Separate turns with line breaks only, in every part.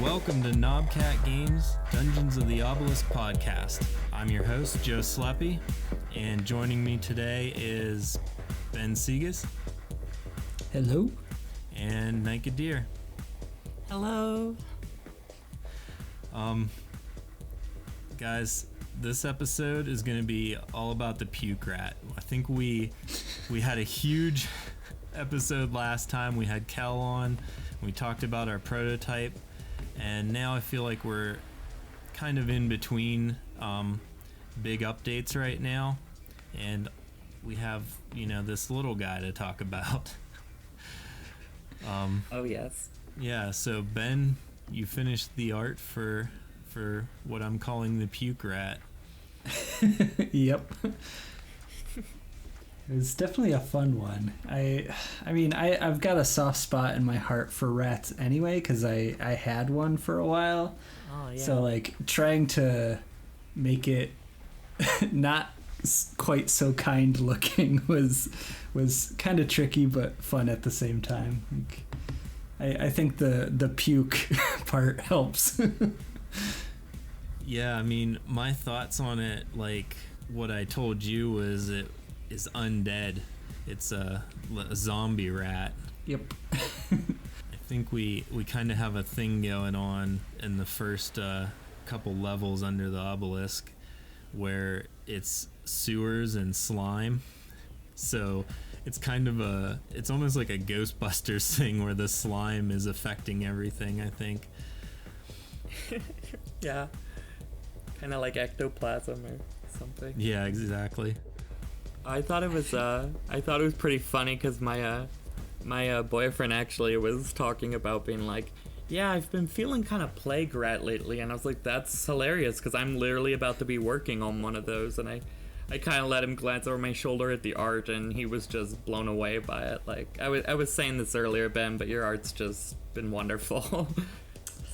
Welcome to Knobcat Games Dungeons of the Obelisk podcast. I'm your host, Joe Sleppy, and joining me today is Ben Segas.
Hello.
And Nyka Deer.
Hello.
Guys, this episode is going to be all about the Puke Rat. I think we had a huge episode last time. We had Kel on. We talked about our prototype. And now I feel like we're kind of in between big updates right now. And we have, this little guy to talk about.
Oh, yes.
Yeah, so Ben, you finished the art for what I'm calling the Puke Rat.
Yep. It was definitely a fun one. I've got a soft spot in my heart for rats anyway, because I had one for a while.
Oh, yeah.
So, trying to make it not quite so kind looking was kind of tricky, but fun at the same time. I think the puke part helps.
Yeah, my thoughts on it, what I told you was it is undead. It's a zombie rat.
Yep.
I think we kind of have a thing going on in the first couple levels under the obelisk where it's sewers and slime. So it's kind of it's almost like a Ghostbusters thing where the slime is affecting everything, I think.
Yeah. Kind of like ectoplasm or something.
Yeah, exactly.
I thought it was pretty funny because my boyfriend actually was talking about being like, yeah, I've been feeling kind of plague rat lately, and I was like, that's hilarious because I'm literally about to be working on one of those, and I kind of let him glance over my shoulder at the art, and he was just blown away by it. I was saying this earlier, Ben, but your art's just been wonderful,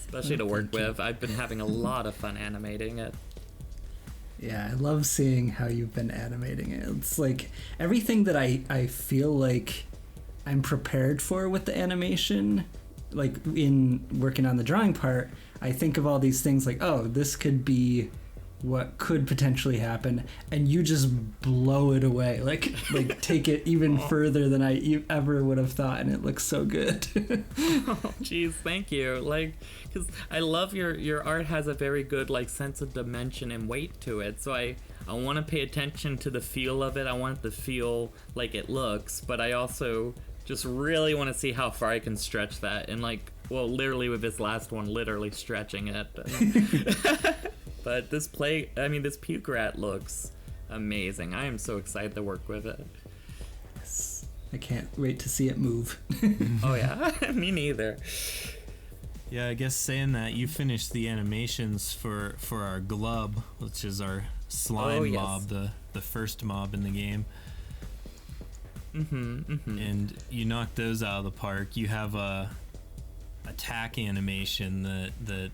especially to work with. I've been having a lot of fun animating it.
Yeah, I love seeing how you've been animating it. It's like everything that I feel like I'm prepared for with the animation, like in working on the drawing part, I think of all these things like, oh, this could be what could potentially happen, and you just blow it away, like take it even further than I ever would have thought, and it looks so good.
Oh, geez, thank you. Because I love your art has a very good sense of dimension and weight to it, so I want to pay attention to the feel of it. I want it to feel like it looks, but I also just really want to see how far I can stretch that, and literally with this last one, literally stretching it. But this Puke Rat looks amazing. I am so excited to work with it.
Yes. I can't wait to see it move.
Oh yeah, me neither.
Yeah, I guess saying that, you finished the animations for our Glub, which is our slime mob, the first mob in the game. And you knocked those out of the park. You have a attack animation that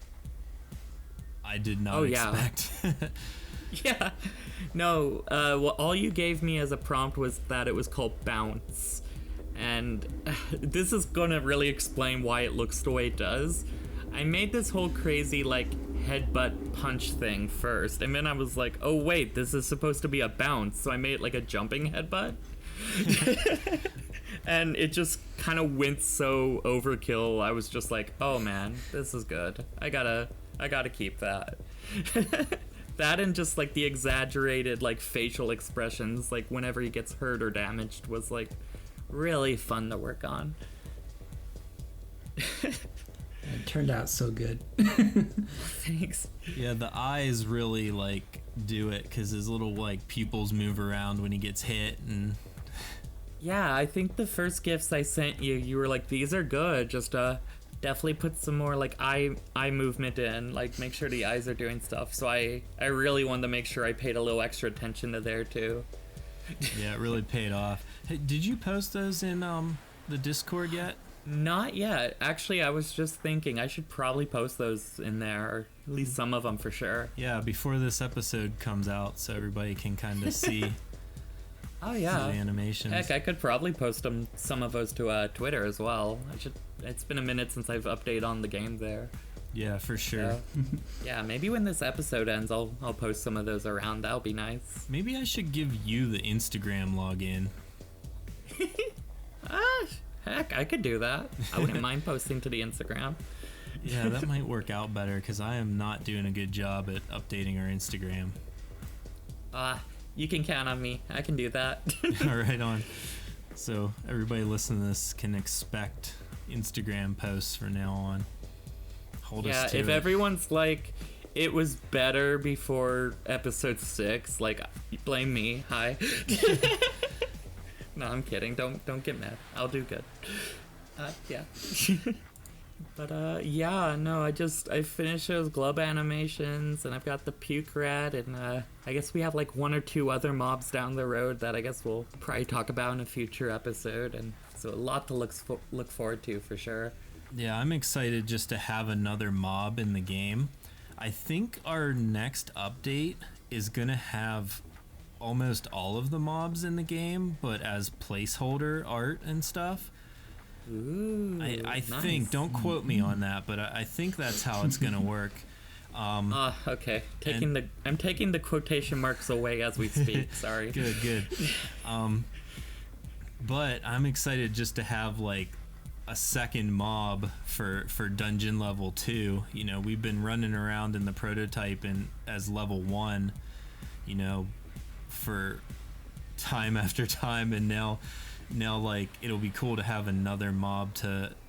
I did not expect.
Yeah. No, all you gave me as a prompt was that it was called Bounce. And this is going to really explain why it looks the way it does. I made this whole crazy, headbutt punch thing first. And then I was like, oh, wait, this is supposed to be a bounce. So I made it a jumping headbutt. And it just kind of went so overkill. I was just like, oh, man, this is good. I gotta keep that. That and just the exaggerated facial expressions whenever he gets hurt or damaged was really fun to work on.
It turned out so good.
Thanks.
Yeah, the eyes really do it because his little pupils move around when he gets hit. And
yeah, I think the first gifts I sent you, you were like, these are good, just definitely put some more eye movement in, make sure the eyes are doing stuff. So I really wanted to make sure I paid a little extra attention to there too.
Yeah, it really paid off. Hey, did you post those in the Discord yet?
Not yet. Actually, I was just thinking I should probably post those in there, or at least some of them for sure.
Yeah, before this episode comes out, so everybody can kind of see.
Oh yeah,
the animations.
Heck, I could probably post some of those to Twitter as well. I should. It's been a minute since I've updated on the game there.
Yeah, for sure.
So, yeah, maybe when this episode ends, I'll post some of those around. That'll be nice.
Maybe I should give you the Instagram login.
Heck, I could do that. I wouldn't mind posting to the Instagram.
Yeah, that might work out better because I am not doing a good job at updating our Instagram.
You can count on me. I can do that.
All right, on. So everybody listening to this can expect Instagram posts from now on. Hold us to
if
it.
everyone's like, it was better before episode 6, like, blame me. Hi. No, I'm kidding. Don't get mad. I'll do good. Yeah. But yeah, no, I finished those Glub animations, and I've got the Puke Rat, and I guess we have like 1 or 2 other mobs down the road that I guess we'll probably talk about in a future episode, and so a lot to look forward to for sure.
Yeah, I'm excited just to have another mob in the game. I think our next update is gonna have almost all of the mobs in the game, but as placeholder art and stuff.
Ooh,
I
nice.
think, don't quote me on that, but I think that's how it's gonna work.
Okay. I'm taking the quotation marks away as we speak. Sorry.
Good. But I'm excited just to have like a second mob for dungeon level 2. You know, we've been running around in the prototype and as level 1, you know, for time after time, and now like it'll be cool to have another mob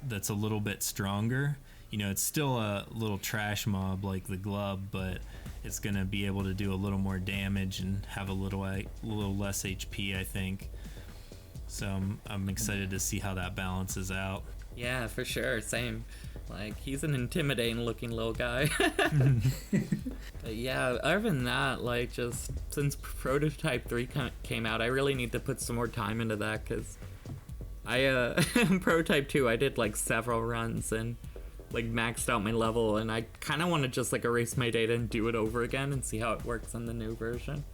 that's a little bit stronger. You know, it's still a little trash mob like the Glub, but it's gonna be able to do a little more damage and have a little less HP, I think. So I'm excited to see how that balances out.
Yeah, for sure. Same. Like, he's an intimidating looking little guy. But yeah, other than that, like, just since Prototype 3 came out, I really need to put some more time into that, because Prototype 2, I did like several runs and like maxed out my level, and I kind of want to just like erase my data and do it over again and see how it works in the new version.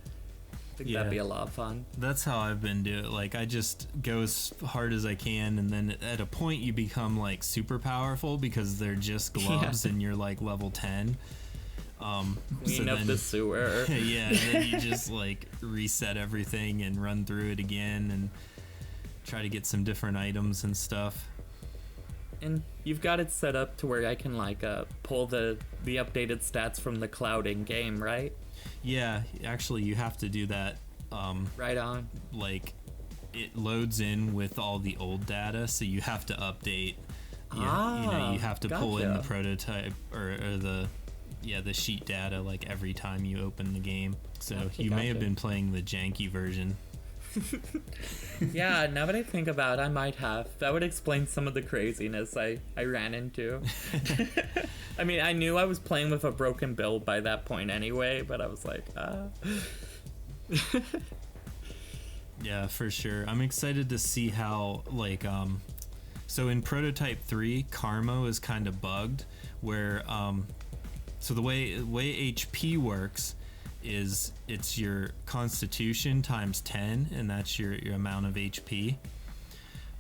I think that'd be a lot of fun.
That's how I've been doing. Like, I just go as hard as I can, and then at a point you become like super powerful because they're just globs and you're like level 10.
Clean up the sewer.
Yeah, and then you just like reset everything and run through it again and try to get some different items and stuff.
And you've got it set up to where I can like pull the updated stats from the cloud in game, right?
Yeah, actually you have to do that.
Right on. Like,
it loads in with all the old data, so you have to update. You have to pull in the prototype or the sheet data like every time you open the game. So you may have been playing the janky version.
Yeah, now that I think about it, I might have. That would explain some of the craziness I ran into. I mean, I knew I was playing with a broken build by that point anyway, but I was like,
Yeah, for sure. I'm excited to see how, like, so in Prototype 3, Karma is kind of bugged, where, so the way HP works is it's your constitution times 10, and that's your amount of HP.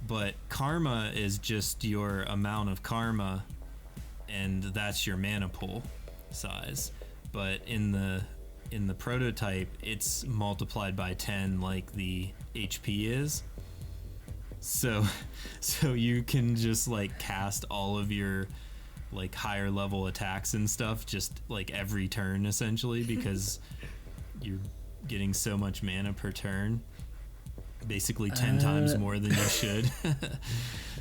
But karma is just your amount of karma, and that's your mana pool size. But in the prototype, it's multiplied by 10 like the HP is. So you can just like cast all of your like higher level attacks and stuff just like every turn essentially, because you're getting so much mana per turn, basically 10 times more than you should.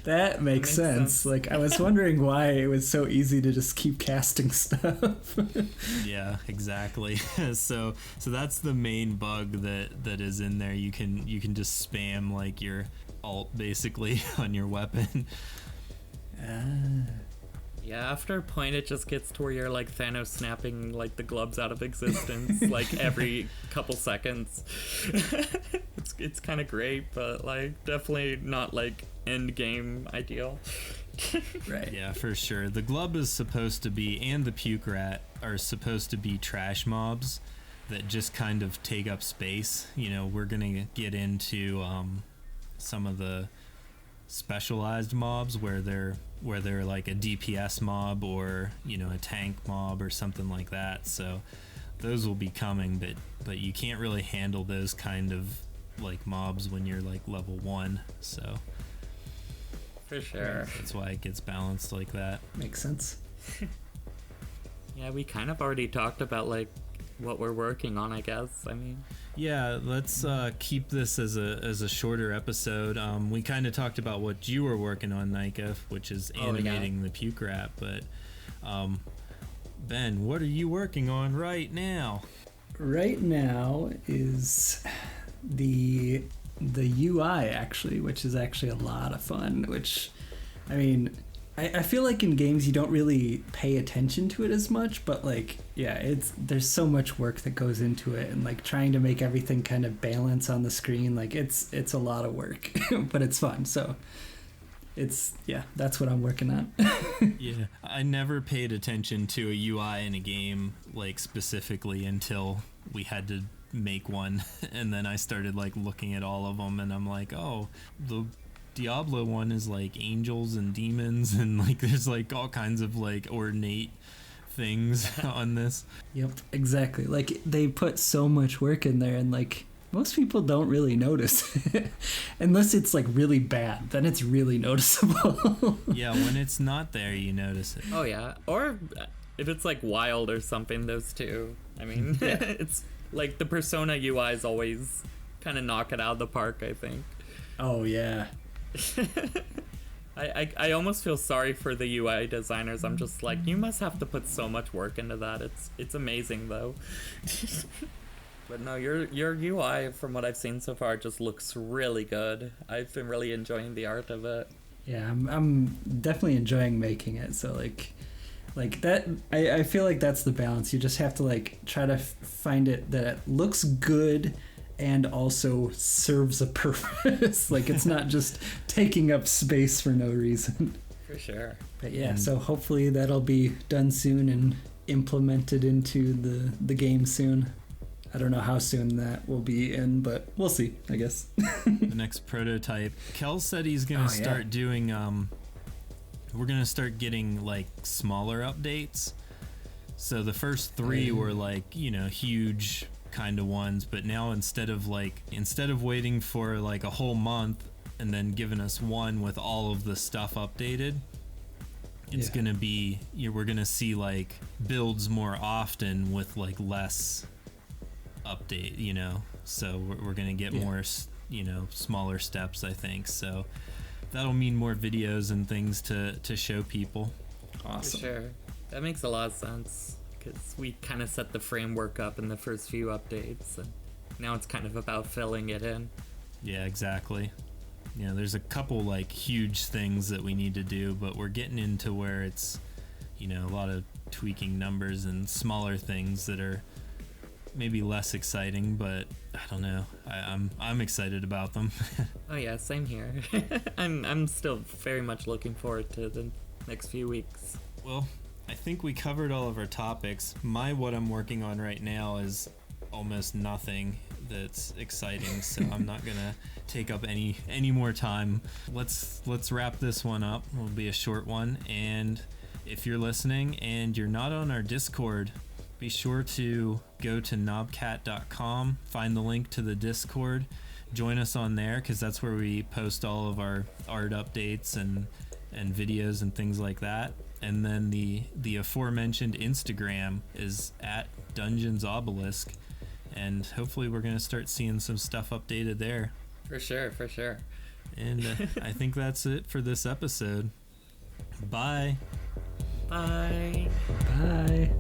That makes sense. Like, I was wondering why it was so easy to just keep casting stuff.
Yeah, exactly. So that's the main bug that is in there. You can just spam like your alt basically on your weapon.
Yeah, after a point, it just gets to where you're like Thanos snapping like the glubs out of existence like every couple seconds. It's kind of great, but like definitely not like end game ideal.
Right.
Yeah, for sure. The Glub is supposed to be, and the Puke Rat are supposed to be trash mobs that just kind of take up space. You know, we're gonna get into some of the specialized mobs where they're like a DPS mob or, you know, a tank mob or something like that. So those will be coming, but you can't really handle those kind of like mobs when you're like level 1. So
For sure.
that's why it gets balanced like that.
Makes sense.
Yeah, we kind of already talked about like what we're working on, I guess. I mean,
Yeah, let's keep this as a shorter episode. We kind of talked about what you were working on, Nyka, which is animating the Puke Rat. But Ben, what are you working on right now?
Right now is the UI actually, which is actually a lot of fun. Which, I mean, I feel like in games you don't really pay attention to it as much, but like, yeah, there's so much work that goes into it, and like trying to make everything kind of balance on the screen, like it's a lot of work, but it's fun. So that's what I'm working on.
Yeah, I never paid attention to a UI in a game like specifically until we had to make one, and then I started like looking at all of them, and I'm like, oh, the Diablo one is like angels and demons, and like there's like all kinds of like ornate things on this.
Yep, exactly. Like they put so much work in there, and like most people don't really notice unless it's like really bad, then it's really noticeable.
Yeah, when it's not there you notice it.
oh yeah, or if it's like wild or something, those two. I mean, it's like the Persona UIs always kind of knock it out of the park, I think.
Oh yeah.
I almost feel sorry for the UI designers. I'm just like, you must have to put so much work into that. It's amazing though. But no, your UI, from what I've seen so far, just looks really good. I've been really enjoying the art of it.
Yeah, I'm definitely enjoying making it. So like that, I feel like that's the balance. You just have to like try to find it that it looks good and also serves a purpose. Like it's not just taking up space for no reason.
For sure.
But yeah, so hopefully that'll be done soon and implemented into the game soon. I don't know how soon that will be in, but we'll see, I guess.
The next prototype. Kel said he's gonna start doing we're gonna start getting like smaller updates. So the first 3 were like, you know, huge kind of ones, but now instead of waiting for like a whole month and then giving us one with all of the stuff updated, it's gonna be, we're gonna see like builds more often with like less update, you know, so we're gonna get more, you know, smaller steps, I think. So that'll mean more videos and things to show people.
Awesome.
For sure. That makes a lot of sense, because we kind of set the framework up in the first few updates, and now it's kind of about filling it in.
Yeah, exactly. You know, there's a couple like huge things that we need to do, but we're getting into where it's, you know, a lot of tweaking numbers and smaller things that are maybe less exciting, but I don't know. I'm excited about them.
Oh yeah, same here. I'm still very much looking forward to the next few weeks.
Well, I think we covered all of our topics. What I'm working on right now is almost nothing that's exciting, so I'm not gonna take up any more time. Let's wrap this one up. It'll be a short one, and if you're listening and you're not on our Discord, be sure to go to knobcat.com, find the link to the Discord, join us on there, because that's where we post all of our art updates and videos and things like that. And then the aforementioned Instagram is at Dungeons Obelisk, and hopefully we're going to start seeing some stuff updated there.
For sure.
And I think that's it for this episode. Bye.
Bye.
Bye.